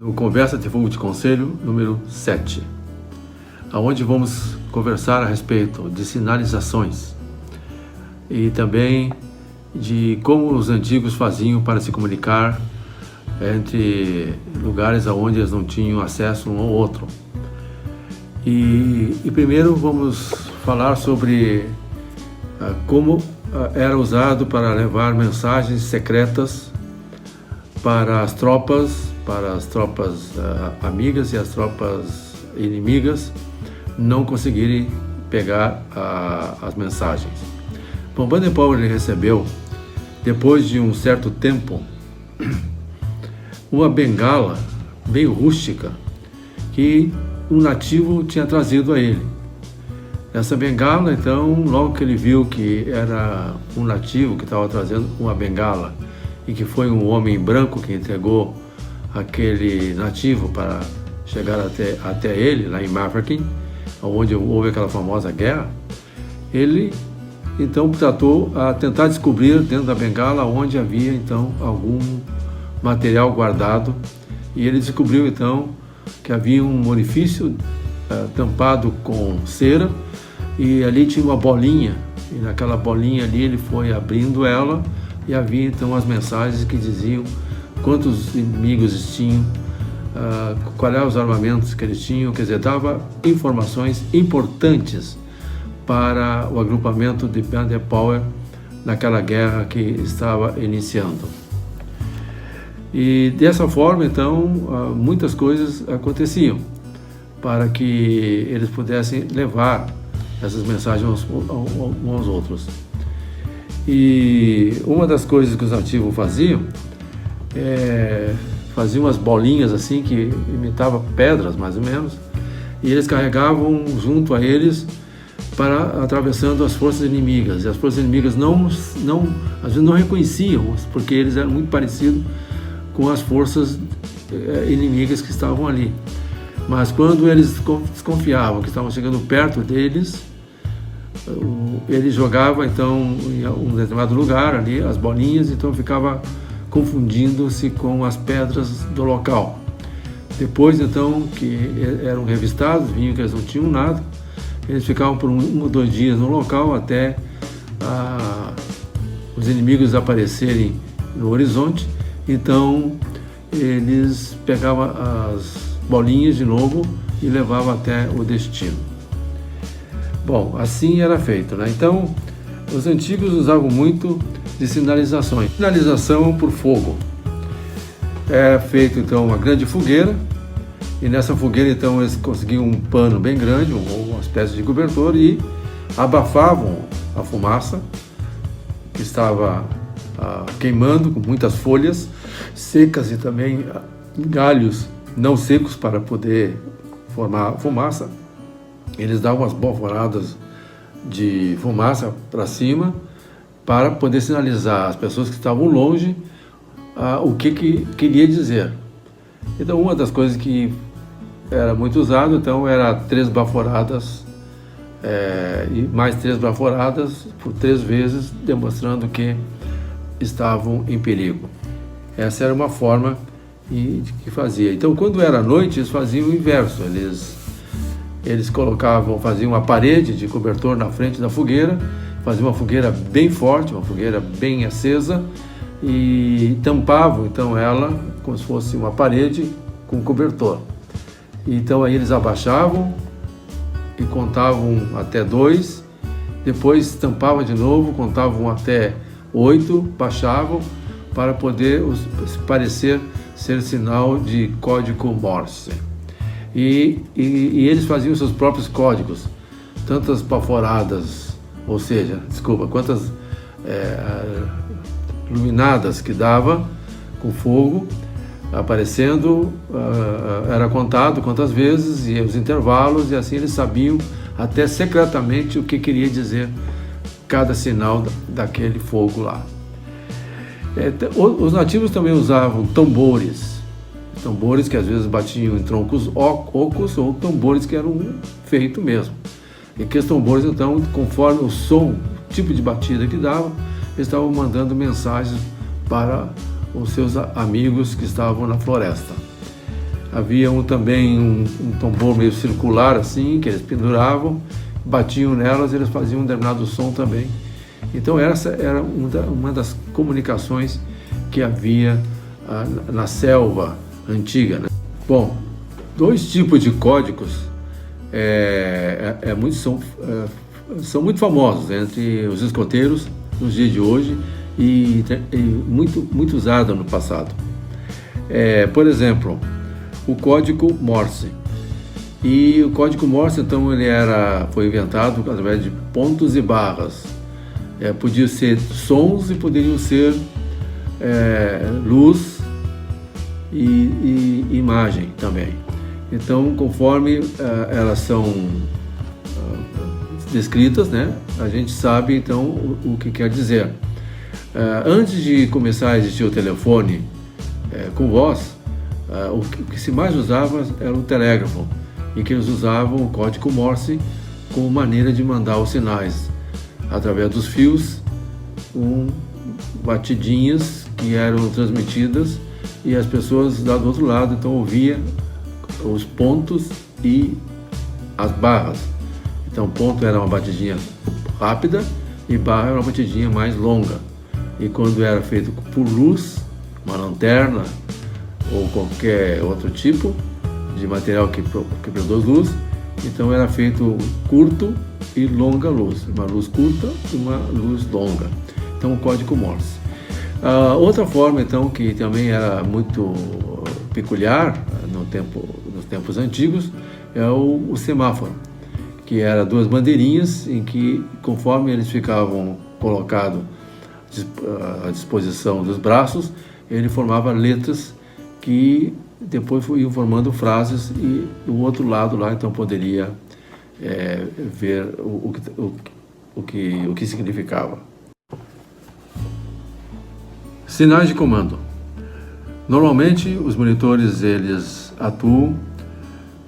No Conversa de Fogo de Conselho, número 7, onde vamos conversar a respeito de sinalizações e também de como os antigos faziam para se comunicar entre lugares onde eles não tinham acesso um ao outro. E primeiro vamos falar sobre como era usado para levar mensagens secretas para as tropas amigas e as tropas inimigas não conseguirem pegar as mensagens. Bom, Baden-Powell ele recebeu, depois de um certo tempo, uma bengala bem rústica que um nativo tinha trazido a ele. Essa bengala, então, logo que ele viu que era um nativo que estava trazendo uma bengala e que foi um homem branco que entregou aquele nativo para chegar até ele, lá em Mafeking, onde houve aquela famosa guerra, ele então tratou a tentar descobrir dentro da bengala onde havia então algum material guardado, e ele descobriu então que havia um orifício tampado com cera, e ali tinha uma bolinha, e naquela bolinha ali ele foi abrindo ela, e havia então as mensagens que diziam quantos inimigos tinham, quais eram os armamentos que eles tinham, quer dizer, dava informações importantes para o agrupamento de Baden-Powell naquela guerra que estava iniciando. E dessa forma, então, muitas coisas aconteciam para que eles pudessem levar essas mensagens uns aos outros. E uma das coisas que os nativos faziam faziam umas bolinhas assim que imitavam pedras mais ou menos, e eles carregavam junto a eles para atravessando as forças inimigas, e as forças inimigas às vezes não reconheciam, porque eles eram muito parecidos com as forças inimigas que estavam ali, mas quando eles desconfiavam que estavam chegando perto deles, ele jogava então em um determinado lugar ali as bolinhas, então ficava confundindo-se com as pedras do local. Depois então que eram revistados, viam que eles não tinham nada, eles ficavam por 1 ou 2 dias no local até os inimigos aparecerem no horizonte. Então eles pegavam as bolinhas de novo e levavam até o destino. Bom, assim era feito, né? Então os antigos usavam muito de sinalizações. Sinalização por fogo. É feito então uma grande fogueira, e nessa fogueira então eles conseguiam um pano bem grande, uma espécie de cobertor, e abafavam a fumaça que estava queimando com muitas folhas secas e também galhos não secos para poder formar fumaça. Eles davam umas balvoradas de fumaça para cima para poder sinalizar às pessoas que estavam longe o que queria dizer. Então, uma das coisas que era muito usado, então, era 3 baforadas e mais 3 baforadas por 3 vezes, demonstrando que estavam em perigo. Essa era uma forma que fazia. Então, quando era noite, eles faziam o inverso. Eles faziam uma parede de cobertor na frente da fogueira, faziam uma fogueira bem forte, uma fogueira bem acesa, e tampavam então ela como se fosse uma parede com cobertor. Então aí eles abaixavam e contavam até 2, depois tampavam de novo, contavam até 8, baixavam para poder parecer ser sinal de código Morse. E eles faziam seus próprios códigos, tantas baforadas, ou seja, quantas iluminadas que dava com fogo aparecendo, era contado quantas vezes e os intervalos, e assim eles sabiam até secretamente o que queria dizer cada sinal daquele fogo lá. Os nativos também usavam tambores que às vezes batiam em troncos ocos, ou tambores que eram feitos mesmo. E que os tambores, então, conforme o som, o tipo de batida que dava, eles estavam mandando mensagens para os seus amigos que estavam na floresta. Havia também um tambor meio circular assim, que eles penduravam, batiam nelas e eles faziam um determinado som também. Então essa era uma das comunicações que havia na selva antiga, né? Bom, dois tipos de códigos são muito famosos entre os escoteiros nos dias de hoje e muito usado no passado. Por exemplo, o código Morse. E o código Morse, então, foi inventado através de pontos e barras. Podiam ser sons e poderiam ser luz e imagem também. Então, conforme elas são descritas, né, a gente sabe então o que quer dizer. Antes de começar a existir o telefone com voz, o que se mais usava era o telégrafo, em que eles usavam o código Morse como maneira de mandar os sinais através dos fios, com batidinhas que eram transmitidas, e as pessoas lá do outro lado então ouviam os pontos e as barras. Então ponto era uma batidinha rápida e barra era uma batidinha mais longa. E quando era feito por luz, uma lanterna ou qualquer outro tipo de material que produz luz, então era feito curto e longa luz, uma luz curta e uma luz longa. Então o código Morse. Outra forma então que também era muito peculiar nos tempos antigos é o semáforo, que era duas bandeirinhas em que, conforme eles ficavam colocados à disposição dos braços, ele formava letras que depois iam formando frases, e o outro lado lá então poderia ver o que significava. Sinais de comando. Normalmente os monitores eles atuam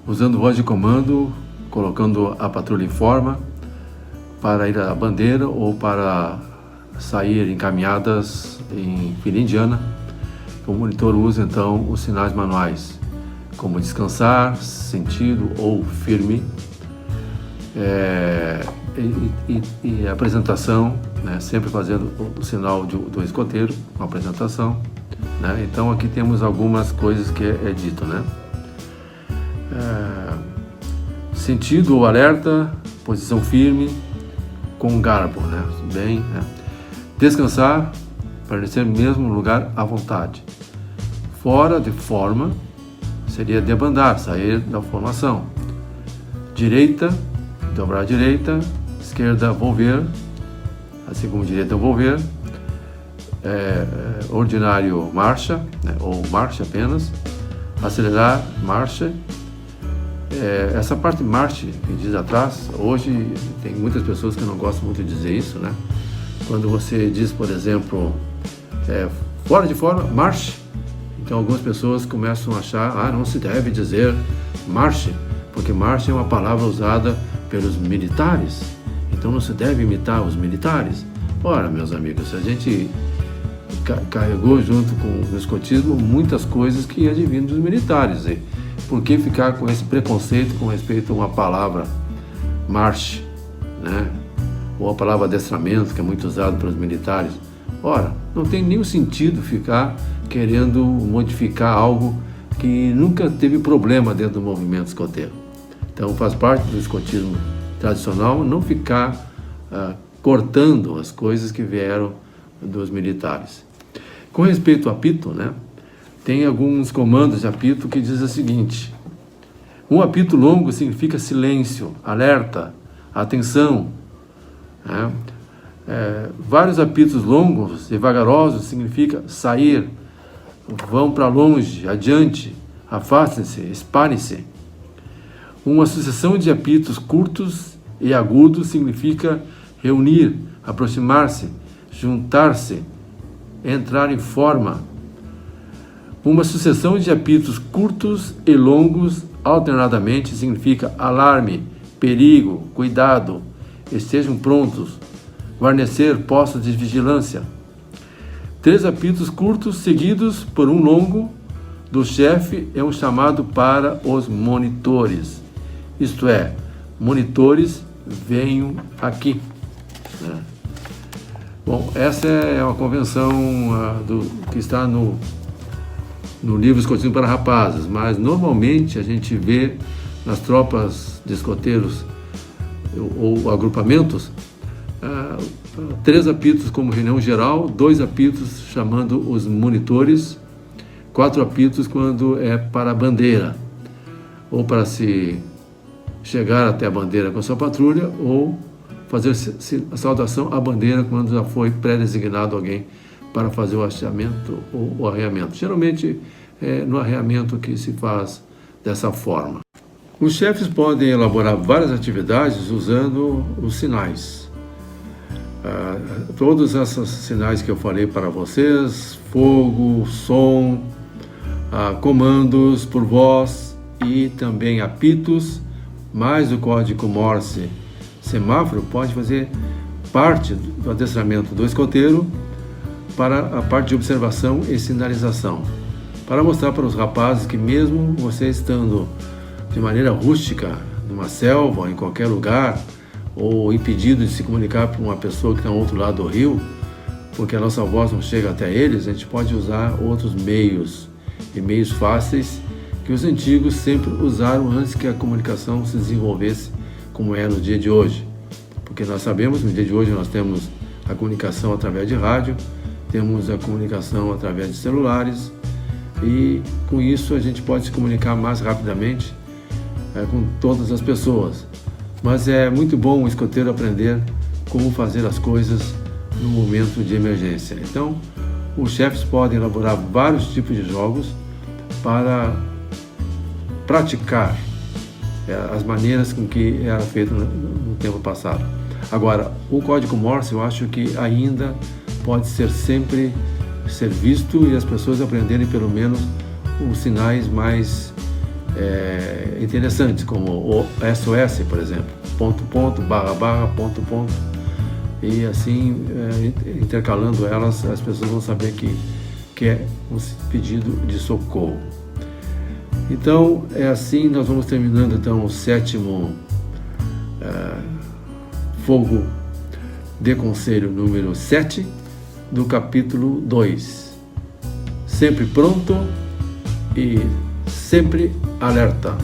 usando voz de comando, colocando a patrulha em forma para ir à bandeira ou para sair encaminhadas em fila indiana. O monitor usa então os sinais manuais, como descansar, sentido ou firme, e a apresentação, né, sempre fazendo o sinal do escoteiro, uma apresentação, né? Então aqui temos algumas coisas que é dito, né? Sentido ou alerta, posição firme, com garbo, né? Bem, né? Descansar, permanecer no mesmo lugar à vontade. Fora de forma seria debandar, sair da formação. Direita, dobrar à direita. Esquerda, volver. Assim como direita, volver. Ordinário, marcha, né? Ou marcha apenas. Acelerar, marcha. Essa parte marcha que diz atrás, hoje tem muitas pessoas que não gostam muito de dizer isso, né? Quando você diz, por exemplo, fora de forma, marche. Então algumas pessoas começam a achar, não se deve dizer marche, porque marche é uma palavra usada pelos militares, então não se deve imitar os militares. Ora, meus amigos, a gente carregou junto com o escotismo muitas coisas que advinham dos militares. E por que ficar com esse preconceito com respeito a uma palavra marche, né? Ou a palavra adestramento, que é muito usado pelos militares? Ora, não tem nenhum sentido ficar querendo modificar algo que nunca teve problema dentro do movimento escoteiro. Então faz parte do escotismo tradicional não ficar cortando as coisas que vieram dos militares. Com respeito ao apito, né, tem alguns comandos de apito que diz o seguinte: um apito longo significa silêncio, alerta, atenção, né? Vários apitos longos e vagarosos significa sair, vão para longe, adiante, afastem-se, espalhem-se. Uma sucessão de apitos curtos e agudos significa reunir, aproximar-se, juntar-se, entrar em forma. Uma sucessão de apitos curtos e longos alternadamente significa alarme, perigo, cuidado, estejam prontos, guarnecer postos de vigilância. 3 apitos curtos seguidos por um longo do chefe é um chamado para os monitores. Isto é, monitores, venham aqui. Né? Bom, essa é uma convenção que está no livro Escotismo para Rapazes, mas normalmente a gente vê nas tropas de escoteiros ou agrupamentos 3 apitos como reunião geral, 2 apitos chamando os monitores, 4 apitos quando é para a bandeira, ou para se chegar até a bandeira com a sua patrulha, ou fazer a saudação à bandeira quando já foi pré-designado alguém para fazer o hasteamento ou o arreamento. Geralmente é no arreamento que se faz dessa forma. Os chefes podem elaborar várias atividades usando os sinais. Todos esses sinais que eu falei para vocês, fogo, som, comandos por voz e também apitos, mais o código Morse, semáforo, pode fazer parte do adestramento do escoteiro para a parte de observação e sinalização, para mostrar para os rapazes que mesmo você estando de maneira rústica, numa selva, em qualquer lugar, ou impedido de se comunicar com uma pessoa que está ao outro lado do rio, porque a nossa voz não chega até eles, a gente pode usar outros meios, e meios fáceis, que os antigos sempre usaram antes que a comunicação se desenvolvesse como é no dia de hoje. Porque nós sabemos que no dia de hoje nós temos a comunicação através de rádio, temos a comunicação através de celulares, e com isso a gente pode se comunicar mais rapidamente com todas as pessoas. Mas é muito bom o escoteiro aprender como fazer as coisas no momento de emergência. Então, os chefes podem elaborar vários tipos de jogos para praticar as maneiras com que era feito no tempo passado. Agora, o código Morse eu acho que ainda pode ser sempre ser visto e as pessoas aprenderem pelo menos os sinais mais interessantes, como o SOS, por exemplo, ponto, ponto, barra, barra, ponto, ponto, e assim, intercalando elas, as pessoas vão saber que é um pedido de socorro. Então, é assim, nós vamos terminando então o 7º fogo de conselho número 7 do capítulo 2. Sempre pronto e sempre alerta.